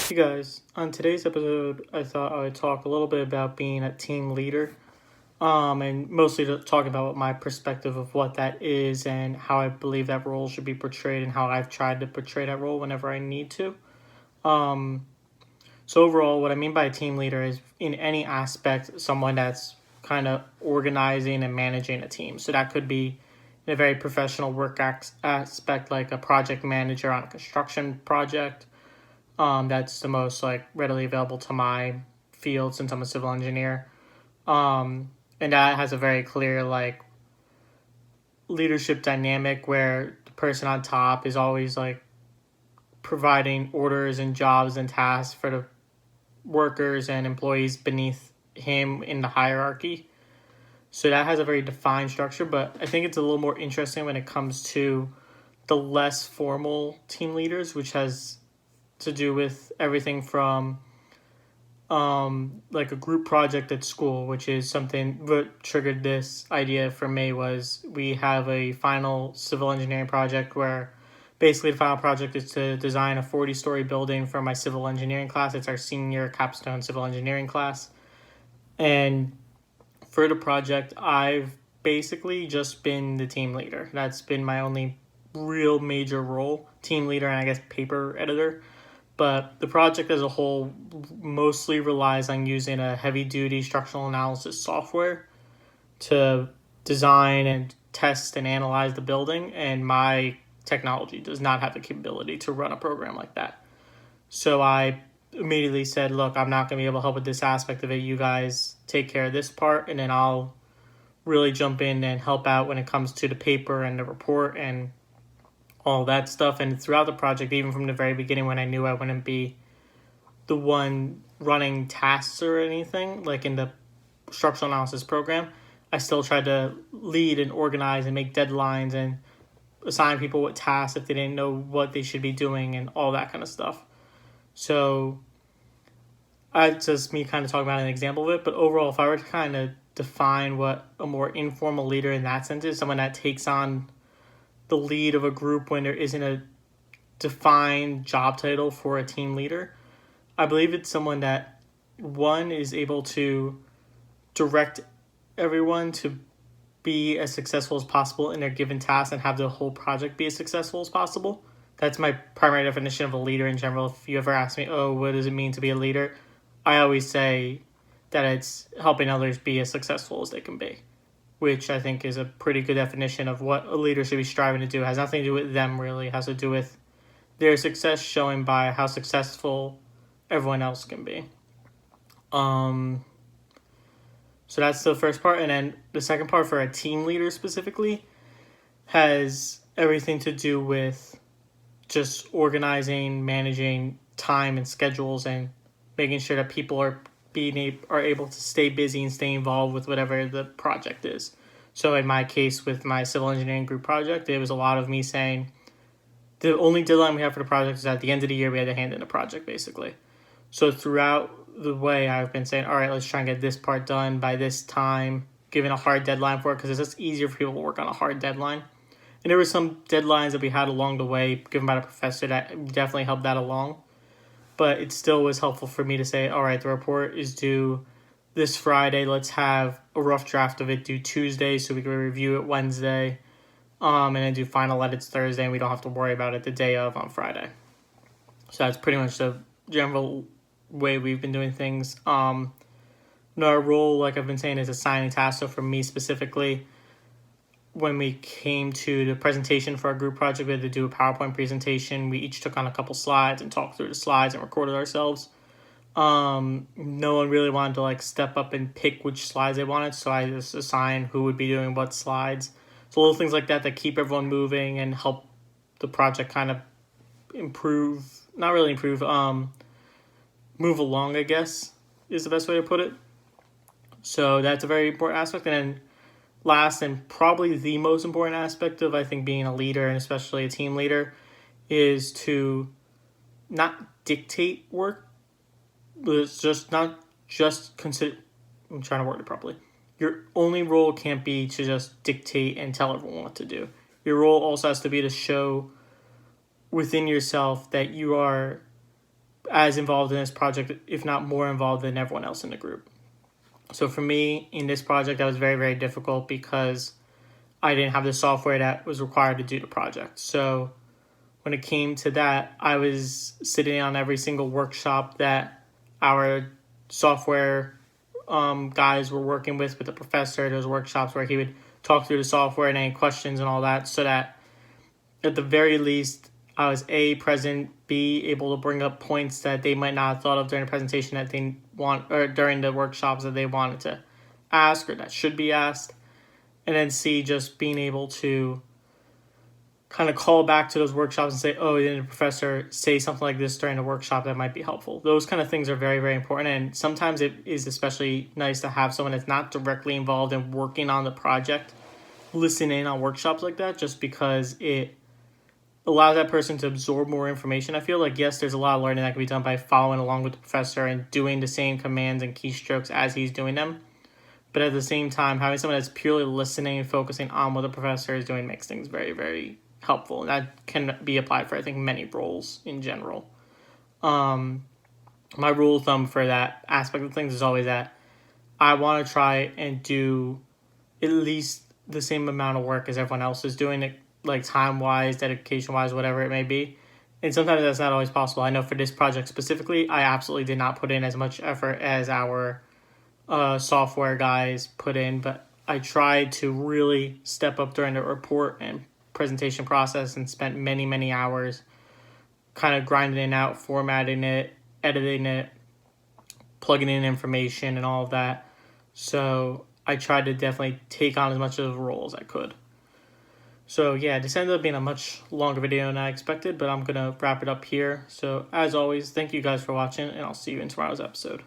Hey guys, on today's episode, I thought I would talk a little bit about being a team leader, and mostly to talk about my perspective of what that is and how I believe that role should be portrayed and how I've tried to portray that role whenever I need to. Um, so overall, what I mean by a team leader is in any aspect, someone that's kind of organizing and managing a team. So that could be in a very professional work aspect, like a project manager on a construction project. That's the most like readily available to my field since I'm a civil engineer. And that has a very clear like leadership dynamic where the person on top is always like providing orders and jobs and tasks for the workers and employees beneath him in the hierarchy. So that has a very defined structure, but I think it's a little more interesting when it comes to the less formal team leaders, which has to do with everything from like a group project at school, which is something what triggered this idea for me was we have a final civil engineering project where basically the final project is to design a 40-story building for my civil engineering class. It's our senior capstone civil engineering class. And for the project, I've basically just been the team leader. That's been my only real major role, team leader and I guess paper editor. But the project as a whole mostly relies on using a heavy duty structural analysis software to design and test and analyze the building. And my technology does not have the capability to run a program like that. So I immediately said, look, I'm not going to be able to help with this aspect of it. You guys take care of this part, and then I'll really jump in and help out when it comes to the paper and the report and all that stuff. And throughout the project, even from the very beginning when I knew I wouldn't be the one running tasks or anything, like in the structural analysis program, I still tried to lead and organize and make deadlines and assign people with tasks if they didn't know what they should be doing and all that kind of stuff. So that's just me kind of talking about an example of it. But overall, if I were to kind of define what a more informal leader in that sense is, someone that takes on the lead of a group when there isn't a defined job title for a team leader, I believe it's someone that, one, is able to direct everyone to be as successful as possible in their given task and have the whole project be as successful as possible. That's my primary definition of a leader in general. If you ever ask me, oh, what does it mean to be a leader? I always say that it's helping others be as successful as they can be, which I think is a pretty good definition of what a leader should be striving to do. It has nothing to do with them, really. It has to do with their success showing by how successful everyone else can be. Um, so that's the first part. And then the second part for a team leader specifically has everything to do with just organizing, managing time and schedules and making sure that people are able to stay busy and stay involved with whatever the project is. So in my case with my civil engineering group project, it was a lot of me saying the only deadline we have for the project is at the end of the year we had to hand in a project basically. So throughout the way I've been saying, all right, let's try and get this part done by this time, giving a hard deadline for it because it's just easier for people to work on a hard deadline. And there were some deadlines that we had along the way given by the professor that definitely helped that along. But it still was helpful for me to say, all right, the report is due this Friday. Let's have a rough draft of it due Tuesday so we can review it Wednesday. And then do final edits Thursday and we don't have to worry about it the day of on Friday. So that's pretty much the general way we've been doing things. Our role, like I've been saying, is assigning tasks. So for me specifically, when we came to the presentation for our group project, we had to do a PowerPoint presentation. We each took on a couple slides and talked through the slides and recorded ourselves. No one really wanted to like step up and pick which slides they wanted, so I just assigned who would be doing what slides. So little things like that that keep everyone moving and help the project kind of improve, not really improve, move along, I guess, is the best way to put it. So that's a very important aspect. And then last and probably the most important aspect of, I think, being a leader and especially a team leader is to not dictate work. It's just not just consider. I'm trying to word it properly. Your only role can't be to just dictate and tell everyone what to do. Your role also has to be to show within yourself that you are as involved in this project, if not more involved than everyone else in the group. So for me, in this project, that was very, very difficult because I didn't have the software that was required to do the project. So when it came to that, I was sitting on every single workshop that our software guys were working with the professor. Those workshops where he would talk through the software and any questions and all that, so that at the very least I was A, present, B, able to bring up points that they might not have thought of during the presentation that they want, or during the workshops that they wanted to ask or that should be asked. And then C, just being able to kind of call back to those workshops and say, oh, didn't the professor say something like this during the workshop that might be helpful? Those kind of things are very, very important. And sometimes it is especially nice to have someone that's not directly involved in working on the project listen in on workshops like that, just because it allows that person to absorb more information. I feel like, yes, there's a lot of learning that can be done by following along with the professor and doing the same commands and keystrokes as he's doing them. But at the same time, having someone that's purely listening and focusing on what the professor is doing makes things very, very helpful. And that can be applied for, I think, many roles in general. My rule of thumb for that aspect of things is always that I want to try and do at least the same amount of work as everyone else is doing, it, like time-wise, dedication-wise, whatever it may be. And sometimes that's not always possible. I know for this project specifically, I absolutely did not put in as much effort as our software guys put in, but I tried to really step up during the report and presentation process and spent many, many hours kind of grinding it out, formatting it, editing it, plugging in information and all of that. So I tried to definitely take on as much of the role as I could. So yeah, this ended up being a much longer video than I expected, but I'm going to wrap it up here. So as always, thank you guys for watching, and I'll see you in tomorrow's episode.